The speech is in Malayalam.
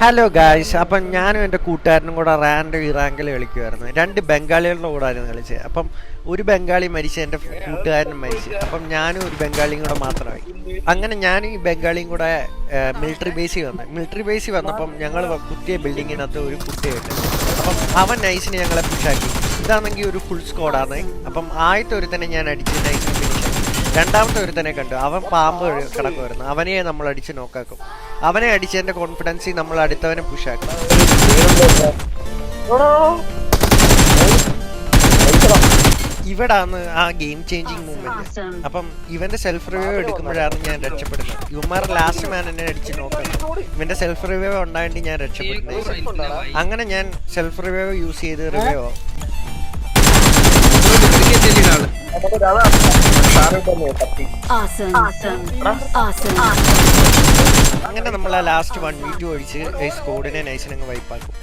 ഹലോ ഗായ്സ്, അപ്പം ഞാനും എൻ്റെ കൂട്ടുകാരനും കൂടെ റാങ്കിൽ കളിക്കുമായിരുന്നു. രണ്ട് ബംഗാളികളുടെ കൂടെ ആയിരുന്നു കളിച്ചത്. അപ്പം ഒരു ബംഗാളി മരിച്ച്, എൻ്റെ കൂട്ടുകാരനും മരിച്ച്. അപ്പം ഞാനും ഒരു ബംഗാളിയും കൂടെ മാത്രമായി. അങ്ങനെ ഞാനും ഈ ബംഗാളിയും കൂടെ മിലിറ്ററി ബേസിൽ വന്നപ്പം ഞങ്ങൾ കുത്തിയ ബിൽഡിങ്ങിനകത്ത് ഒരു കുട്ടിയുണ്ട്. അപ്പം അവൻ നൈസിന് ഞങ്ങളെ പുഷാക്കി. ഇതാണെങ്കിൽ ഒരു ഫുൾ സ്ക്വാഡാണ്. അപ്പം ആദ്യത്തെ ഒരുത്തനെ ഞാൻ അടിച്ച് നൈസിന് ഫിനിഷാക്കി. രണ്ടാമത്തെ ഒരുത്തനെ കണ്ടു, അവൻ പാമ്പ് കിടക്കുമായിരുന്നു. അവനെ നമ്മൾ അടിച്ച് നോക്കാക്കും. അവനെ അടിച്ചതിന്റെ കോൺഫിഡൻസിൽ നമ്മൾ അടുത്തവനെ പുഷാക്കും. ഇവിടാണ് ആ ഗെയിം ചേഞ്ചിങ് മൂവ്മെന്റ്. അപ്പം ഇവന്റെ സെൽഫ് റിവൈവ് എടുക്കുമ്പോഴാണ് ഞാൻ രക്ഷപ്പെടുന്നത്. ഇവന്മാർ ലാസ്റ്റ് മാൻ എന്നെ അടിച്ച് നോക്കണം. ഇവന്റെ സെൽഫ് റിവൈവ് ഉണ്ടായിട്ട് ഞാൻ രക്ഷപ്പെടുന്നത്. അങ്ങനെ ഞാൻ സെൽഫ് റിവൈവ് യൂസ് ചെയ്ത് റിവൈവ് ആവും. അങ്ങനെ നമ്മൾ ലാസ്റ്റ് 1v2 അടിച്ച് സ്കോഡിനെ നൈസിനങ്ങ് വൈപ്പാക്കും.